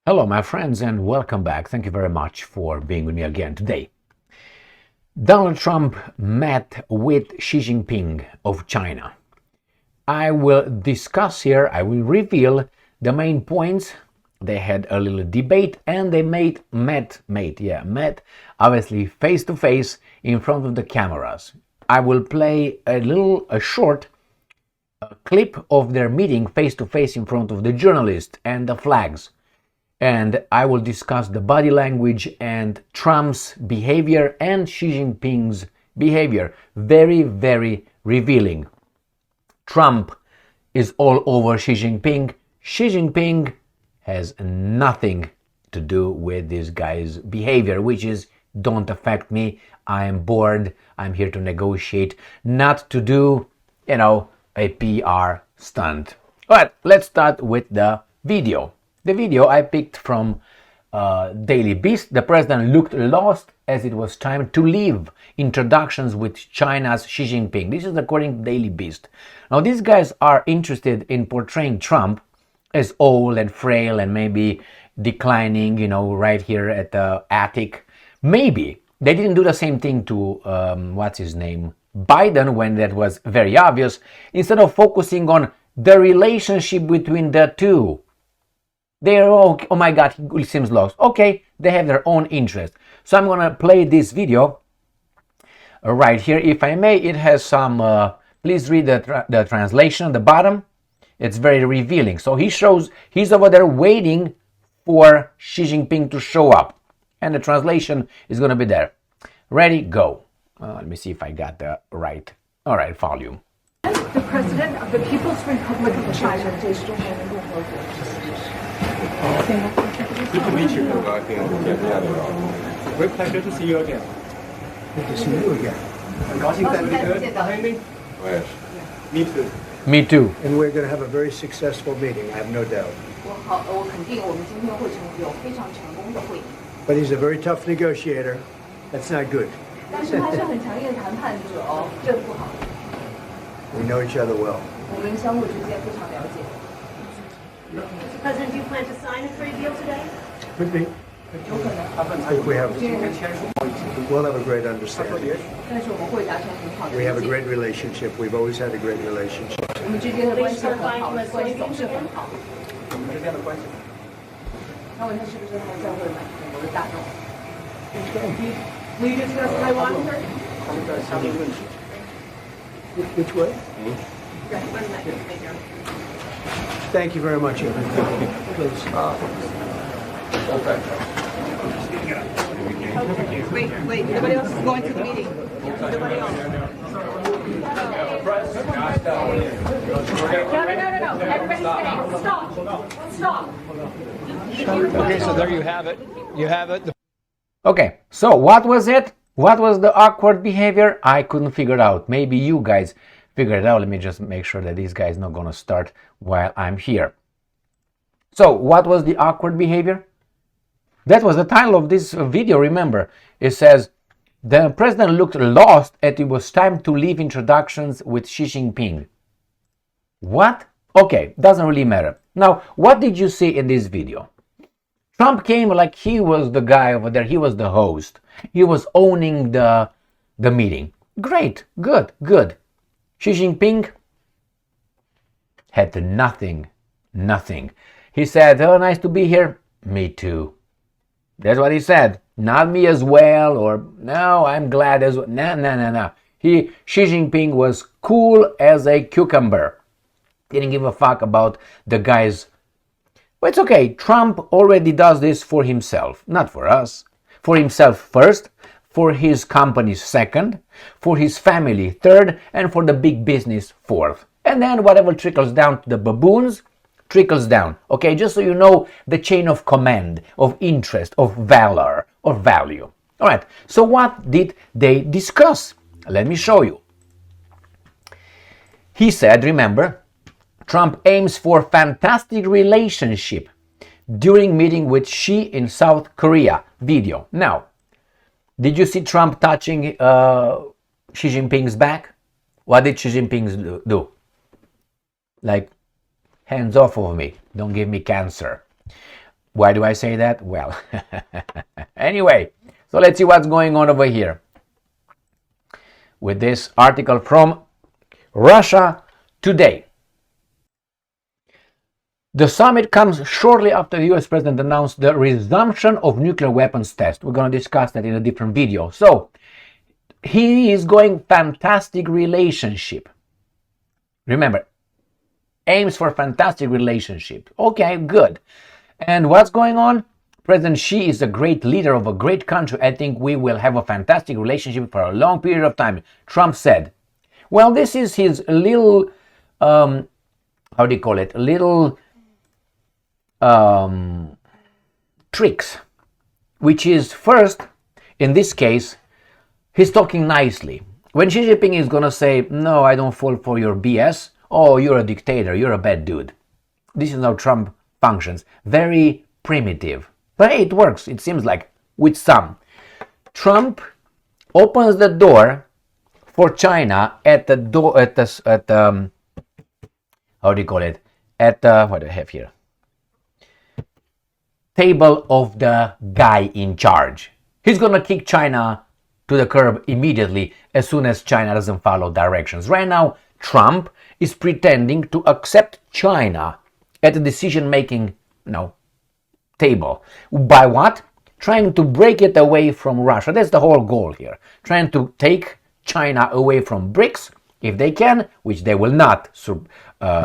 Hello, my friends, and welcome back. Thank you very much for being with me again today. Donald Trump met with Xi Jinping of China. I will discuss here, I will reveal the main points. They had a little debate and they met obviously face to face in front of the cameras. I will play a short clip of their meeting face to face in front of the journalists and the flags. And I will discuss the body language and Trump's behavior and Xi Jinping's behavior. Very, very revealing. Trump is all over Xi Jinping. Xi Jinping has nothing to do with this guy's behavior, which is, don't affect me, I am bored, I'm here to negotiate, not to do, a PR stunt. All right, let's start with the video. The video I picked from Daily Beast. The president looked lost as it was time to leave introductions with China's Xi Jinping. This is according to Daily Beast. Now, these guys are interested in portraying Trump as old and frail and maybe declining, right here at the attic. Maybe they didn't do the same thing to, Biden, when that was very obvious, instead of focusing on the relationship between the two. They're, oh my God, he seems lost. Okay, they have their own interest. So I'm going to play this video right here. If I may, it has some, please read the translation at the bottom. It's very revealing. So he's over there waiting for Xi Jinping to show up. And the translation is going to be there. Ready, go. Let me see if I got the right volume. The President of the People's Republic of China. Good to meet you. Great pleasure to see you again. Good to see you again. 很高兴再见。Me too. Me too. And we're going to have a very successful meeting, I have no doubt. 我肯定我们今天会有非常成功的会议。 But he's a very tough negotiator. That's not good. 但是他是很强硬的谈判者哦，这不好。 We know each other well. 我们相互之间非常了解。 Mr. President, do you plan to sign a trade deal today? Could be. 有可能， I think we'll have a great understanding. 但是我们会达成很好的 We 理 have a 解。 great relationship. We've always had a great relationship. 我们之间的关系很好，关系总是很好。我们之间的关系。那问他是不是还在会买美国的大众？ Will you discuss Taiwan with her? 他们在下面问题。 Which way? Right, one minute. Thank you. Thank you very much, Evan. Please. Okay. Wait, everybody else is going to the meeting. Everybody else. No. Everybody stay. Stop. Okay, so there you have it. You have it. Okay, so what was it? What was the awkward behavior? I couldn't figure it out. Maybe you guys figured it out. Let me just make sure that these guys not going to start while I'm here. So, what was the awkward behavior? That was the title of this video, remember. It says, the president looked lost as it was time to leave introductions with Xi Jinping. What? Okay, doesn't really matter. Now, what did you see in this video? Trump came like he was the guy over there. He was the host. He was owning the meeting. Great, good. Xi Jinping had nothing. He said, oh, nice to be here. Me too. That's what he said. Not me as well, or no, I'm glad as well. No. Xi Jinping was cool as a cucumber. Didn't give a fuck about the guys. Well, it's okay. Trump already does this for himself, not for us. For himself first, for his company second, for his family third, and for the big business fourth. And then whatever trickles down to the baboons, trickles down. Okay, just so you know the chain of command, of interest, of valor, or value. All right, so what did they discuss? Let me show you. He said, remember, Trump aims for fantastic relationship during meeting with Xi in South Korea. Video. Now, did you see Trump touching Xi Jinping's back? What did Xi Jinping do? Like, hands off of me. Don't give me cancer. Why do I say that? Well, anyway, so let's see what's going on over here with this article from Russia Today. The summit comes shortly after the US president announced the resumption of nuclear weapons tests. We're going to discuss that in a different video. So, he is going fantastic relationship. Remember, aims for fantastic relationship. Okay, good. And what's going on? President Xi is a great leader of a great country. I think we will have a fantastic relationship for a long period of time, Trump said. Well, this is his little, how do you call it? Little tricks, which is first, in this case, he's talking nicely. When Xi Jinping is going to say, no, I don't fall for your BS, oh, you're a dictator, you're a bad dude. This is how Trump functions. Very primitive. But hey, it works, it seems like, with some. Trump opens the door for China at the door, how do you call it? What do I have here? Table of the guy in charge. He's gonna kick China to the curb immediately as soon as China doesn't follow directions. Right now, Trump is pretending to accept China at the decision-making table. By what? Trying to break it away from Russia. That's the whole goal here. Trying to take China away from BRICS if they can, which they will not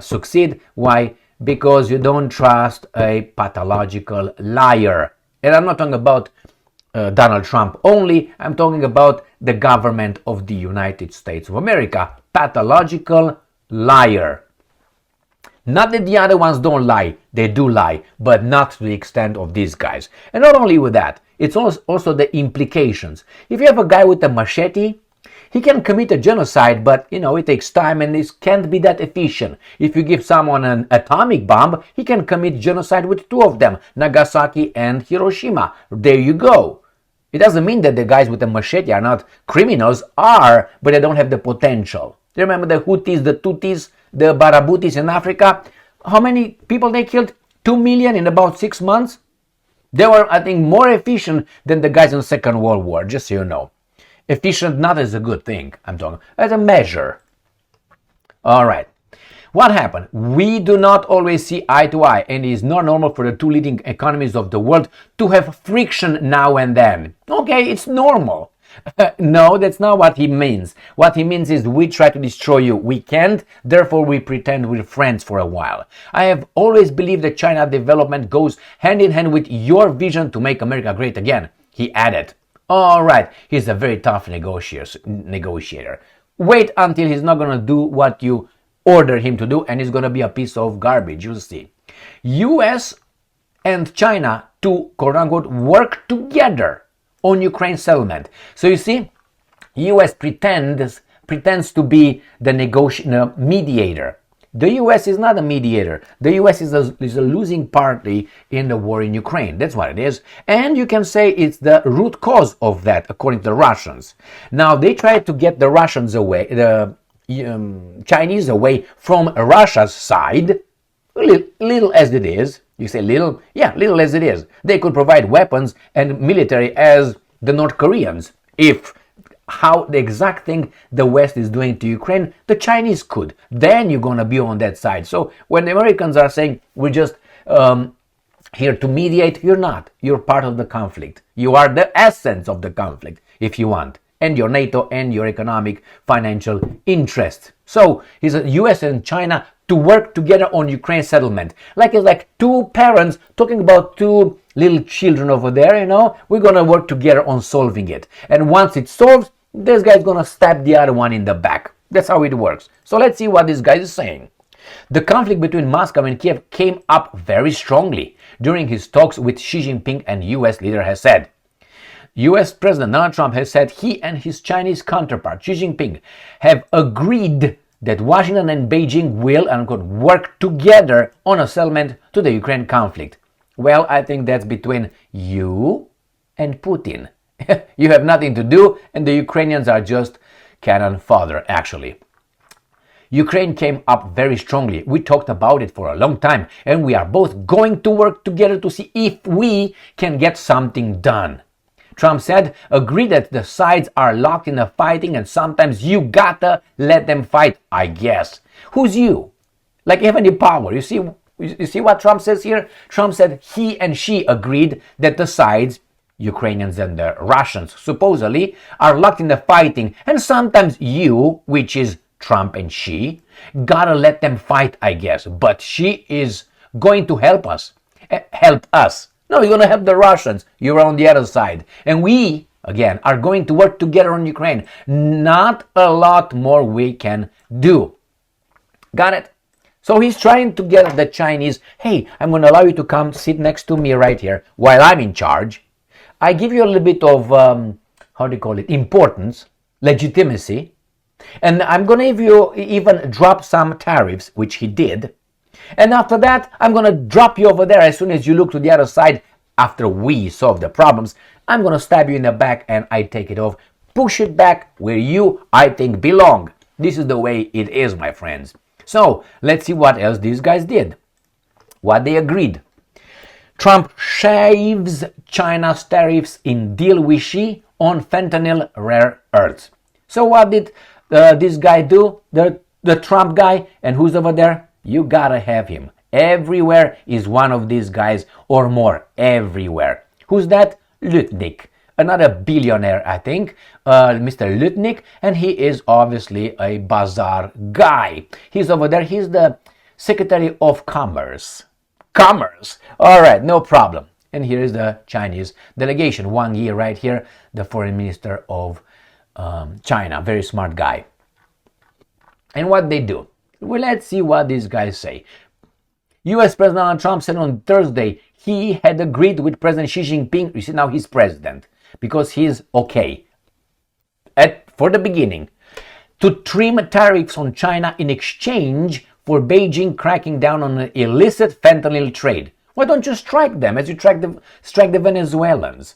succeed. Why? Because you don't trust a pathological liar. And I'm not talking about Donald Trump only, I'm talking about the government of the United States of America. Pathological liar. Not that the other ones don't lie, they do lie, but not to the extent of these guys. And not only with that, it's also the implications. If you have a guy with a machete, he can commit a genocide, but it takes time and it can't be that efficient. If you give someone an atomic bomb, he can commit genocide with two of them, Nagasaki and Hiroshima. There you go. It doesn't mean that the guys with the machete are not criminals, but they don't have the potential. Do you remember the Houthis, the Tutsis, the Barabutis in Africa? How many people they killed? 2 million in about 6 months? They were, I think, more efficient than the guys in the Second World War, just so you know. Efficient not as a good thing, I'm talking, as a measure. All right. What happened? We do not always see eye to eye, and it is not normal for the two leading economies of the world to have friction now and then. Okay, it's normal. No, that's not what he means. What he means is we try to destroy you. We can't, therefore we pretend we're friends for a while. I have always believed that China development goes hand in hand with your vision to make America great again, he added. All right, he's a very tough negotiator. Wait until he's not going to do what you order him to do, and he's going to be a piece of garbage, you'll see. US and China to, quote-unquote, work together on Ukraine settlement. So you see, US pretends to be the mediator. The US is not a mediator. The US is a losing party in the war in Ukraine. That's what it is. And you can say it's the root cause of that, according to the Russians. Now, they try to get the Russians away, the Chinese away from Russia's side, little as it is. You say little? Yeah, little as it is. They could provide weapons and military as the North Koreans. If how the exact thing the West is doing to Ukraine, the Chinese could. Then you're going to be on that side. So when the Americans are saying we're just here to mediate, you're not. You're part of the conflict. You are the essence of the conflict, if you want. And your NATO and your economic, financial interest. So he's a US and China to work together on Ukraine settlement. It's like two parents talking about two little children over there, We're going to work together on solving it. And once it's solved, this guy's going to stab the other one in the back. That's how it works. So let's see what this guy is saying. The conflict between Moscow and Kiev came up very strongly during his talks with Xi Jinping, and US leader has said. US President Donald Trump has said he and his Chinese counterpart Xi Jinping have agreed that Washington and Beijing will, unquote, work together on a settlement to the Ukraine conflict. Well, I think that's between you and Putin. You have nothing to do, and the Ukrainians are just cannon fodder, actually. Ukraine came up very strongly. We talked about it for a long time, and we are both going to work together to see if we can get something done. Trump said, agree that the sides are locked in a fighting and sometimes you gotta let them fight, I guess. Who's you? Like you have any power. You see what Trump says here? Trump said he and she agreed that the sides, Ukrainians and the Russians, supposedly, are locked in the fighting and sometimes you, which is Trump and she, gotta let them fight, I guess. But she is going to help us. Help us. No, you're going to help the Russians. You're on the other side. And we, again, are going to work together on Ukraine. Not a lot more we can do. Got it? So he's trying to get the Chinese, hey, I'm going to allow you to come sit next to me right here while I'm in charge. I give you a little bit of, how do you call it, importance, legitimacy. And I'm going to give you even drop some tariffs, which he did. And after that, I'm going to drop you over there as soon as you look to the other side. After we solve the problems, I'm going to stab you in the back and I take it off, push it back where you, I think, belong. This is the way it is, my friends. So let's see what else these guys did. What they agreed. Trump shaves China's tariffs in deal with Xi on fentanyl rare earths. So what did this guy do? The Trump guy, and who's over there? You gotta have him. Everywhere is one of these guys or more. Everywhere. Who's that? Lutnick. Another billionaire, I think. Mr. Lutnick. And he is obviously a bazaar guy. He's over there. He's the Secretary of Commerce. Commerce. All right, no problem. And here is the Chinese delegation. Wang Yi right here, the foreign minister of China. Very smart guy. And what they do? Well, let's see what these guys say. US President Donald Trump said on Thursday he had agreed with President Xi Jinping. You see, now he's president because he's okay. For the beginning, to trim tariffs on China in exchange for Beijing cracking down on an illicit fentanyl trade. Why don't you strike them as you strike the Venezuelans?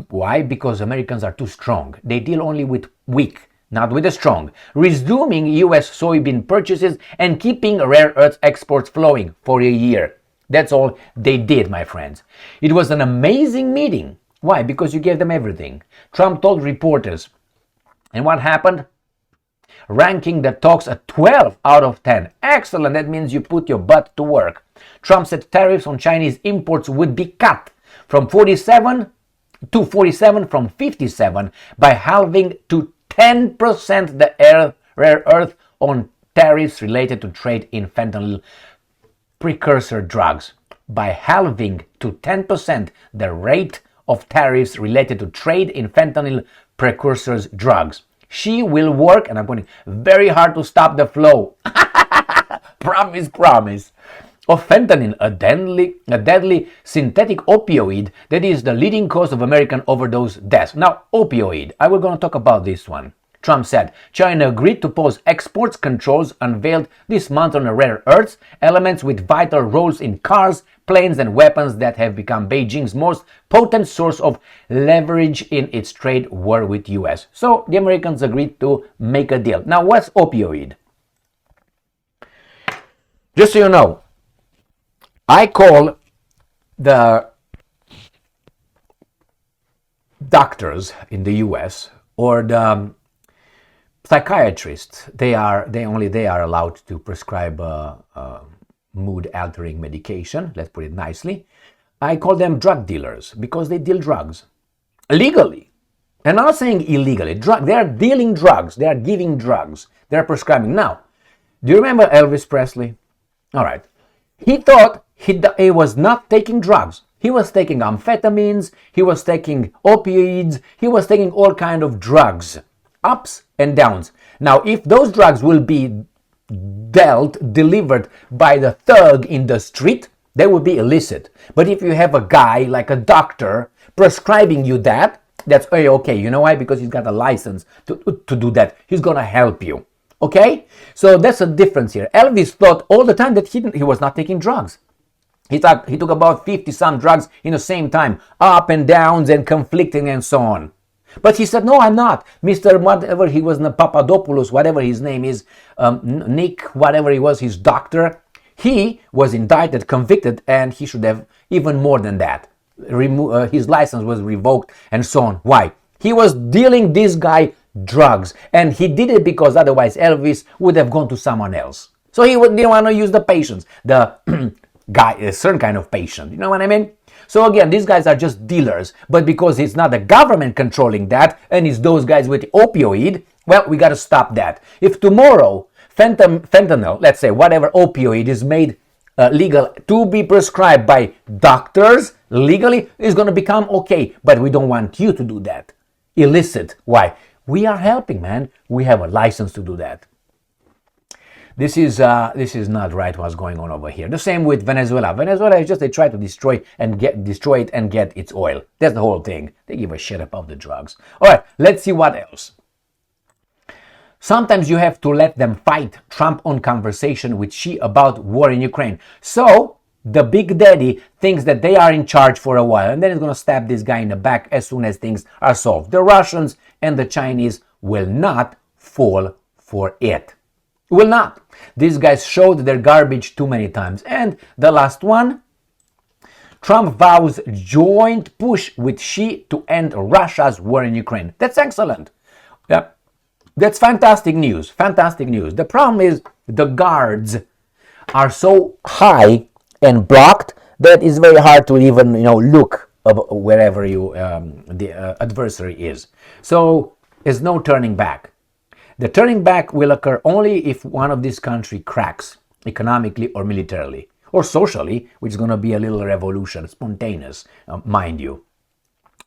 Why? Because Americans are too strong. They deal only with weak, not with the strong. Resuming U.S. soybean purchases and keeping rare earth exports flowing for a year. That's all they did, my friends. It was an amazing meeting. Why? Because you gave them everything. Trump told reporters. And what happened? Ranking the talks a 12 out of 10. Excellent. That means you put your butt to work. Trump said tariffs on Chinese imports would be cut from 47 from 57 by halving to 10% the rare earth on tariffs related to trade in fentanyl precursor drugs. By halving to 10% the rate of tariffs related to trade in fentanyl precursors drugs. She will work, and I'm going very hard to stop the flow. Promise. Of fentanyl, a deadly synthetic opioid that is the leading cause of American overdose deaths. Now, opioid, I will going to talk about this one. Trump said China agreed to pose exports controls unveiled this month on rare earths, elements with vital roles in cars, planes, and weapons that have become Beijing's most potent source of leverage in its trade war with US. So the Americans agreed to make a deal. Now, what's opioid? Just so you know, I call the doctors in the US or the psychiatrists, they are allowed to prescribe mood altering medication, let's put it nicely. I call them drug dealers because they deal drugs legally. And I'm not saying illegally. They are dealing drugs, they are giving drugs, they are prescribing. Now, do you remember Elvis Presley? All right. He thought he was not taking drugs. He was taking amphetamines, he was taking opioids, he was taking all kind of drugs, ups and downs. Now, if those drugs will be delivered by the thug in the street, they will be illicit. But if you have a guy like a doctor prescribing you that, that's okay. You know why? Because he's got a license to do that. He's gonna help you. Okay? So that's a difference here. Elvis thought all the time that he was not taking drugs. He took about 50 some drugs in the same time, up and downs and conflicting and so on. But he said, no, I'm not. Mr. whatever he was, Papadopoulos, whatever his name is, Nick, whatever he was, his doctor, he was indicted, convicted, and he should have even more than that. His license was revoked and so on. Why? He was dealing this guy drugs, and he did it because otherwise Elvis would have gone to someone else. So he didn't want to use the patients, the guy, a certain kind of patient. You know what I mean? So again, these guys are just dealers, but because it's not the government controlling that, and it's those guys with the opioid, well, we got to stop that. If tomorrow fentanyl, let's say whatever opioid is made legal to be prescribed by doctors legally, is going to become okay, but we don't want you to do that. Illicit. Why? We are helping, man. We have a license to do that. This is not right what's going on over here. The same with Venezuela. Venezuela is just they try to destroy it and get its oil. That's the whole thing. They give a shit about the drugs. All right, let's see what else. Sometimes you have to let them fight. Trump on conversation with Xi about war in Ukraine. So the big daddy thinks that they are in charge for a while, and then he's going to stab this guy in the back as soon as things are solved. The Russians and the Chinese will not fall for it. Will not. These guys showed their garbage too many times. And the last one, Trump vows joint push with Xi to end Russia's war in Ukraine. That's excellent. Yeah, that's fantastic news. Fantastic news. The problem is the guards are so high and blocked that it's very hard to even look wherever the adversary is. So there's no turning back. The turning back will occur only if one of these countries cracks economically or militarily or socially, which is going to be a little revolution, spontaneous, mind you.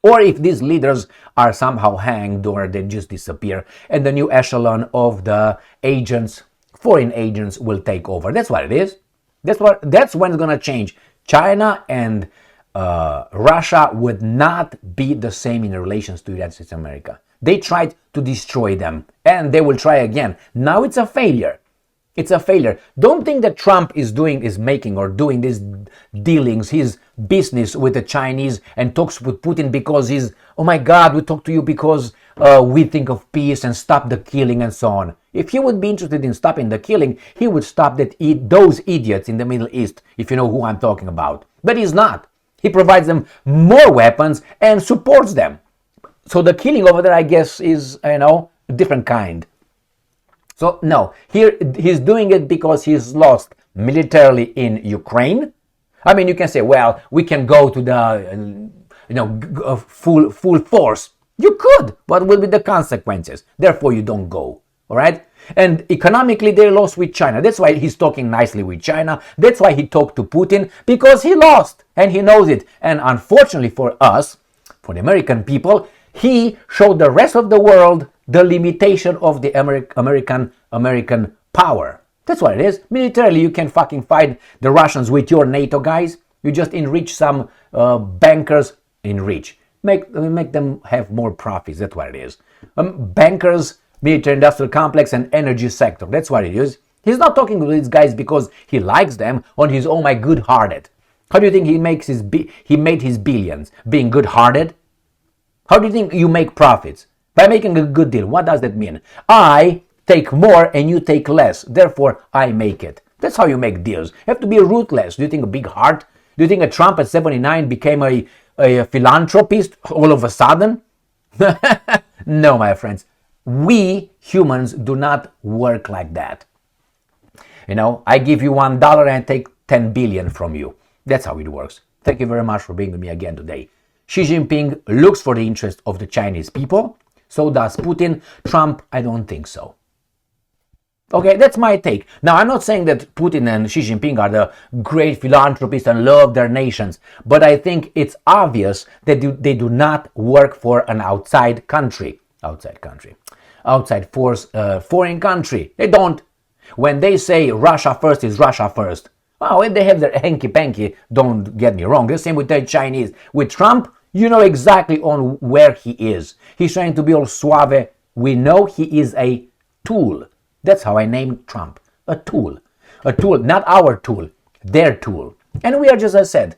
Or if these leaders are somehow hanged or they just disappear and the new echelon of the agents, foreign agents, will take over. That's what it is. That's when it's going to change. China and Russia would not be the same in relations to the United States of America. They tried to destroy them, and they will try again. Now it's a failure. It's a failure. Don't think that Trump is doing these dealings, his business with the Chinese, and talks with Putin because he's, oh my God, we talk to you because we think of peace and stop the killing and so on. If he would be interested in stopping the killing, he would stop those idiots in the Middle East, if you know who I'm talking about. But he's not. He provides them more weapons and supports them. So the killing over there, I guess, is, a different kind. So no, here he's doing it because he's lost militarily in Ukraine. I mean, you can say, well, we can go to the, full force. You could. What will be the consequences? Therefore, you don't go. All right? And economically, they lost with China. That's why he's talking nicely with China. That's why he talked to Putin, because he lost and he knows it. And unfortunately for us, for the American people, he showed the rest of the world the limitation of the American power. That's what it is. Militarily, you can fucking fight the Russians with your NATO guys. You just enrich some bankers. Enrich. Make them have more profits. That's what it is. Bankers, military-industrial complex, and energy sector. That's what it is. He's not talking to these guys because he likes them on his oh my good-hearted. How do you think he made his billions? Being good-hearted? How do you think you make profits? By making a good deal. What does that mean? I take more and you take less. Therefore, I make it. That's how you make deals. You have to be ruthless. Do you think a big heart? Do you think a Trump at 79 became a philanthropist all of a sudden? No, my friends. We humans do not work like that. I give you $1 and I take 10 billion from you. That's how it works. Thank you very much for being with me again today. Xi Jinping looks for the interest of the Chinese people. So does Putin. Trump, I don't think so. Okay, that's my take. Now, I'm not saying that Putin and Xi Jinping are the great philanthropists and love their nations, but I think it's obvious that they do not work for an outside force, foreign country. They don't. When they say Russia first is Russia first, when they have their hanky-panky, don't get me wrong. The same with the Chinese. With Trump, you know exactly on where he is. He's trying to be all suave. We know he is a tool. That's how I named Trump. A tool. A tool, not our tool, their tool. And we are just, as I said,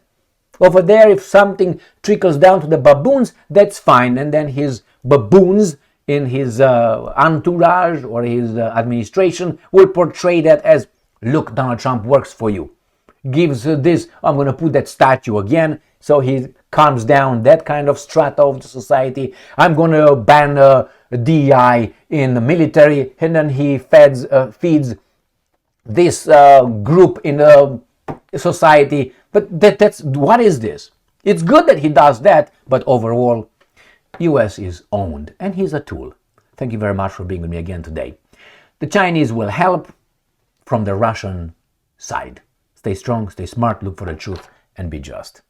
over there, if something trickles down to the baboons, that's fine. And then his baboons in his entourage or his administration will portray that as, look, Donald Trump works for you. Gives this, I'm going to put that statue again, so he calms down that kind of strata of the society. I'm going to ban DEI in the military, and then he feeds this group in the society. But that's what is this? It's good that he does that, but overall, US is owned, and he's a tool. Thank you very much for being with me again today. The Chinese will help from the Russian side. Stay strong, stay smart, look for the truth, and be just.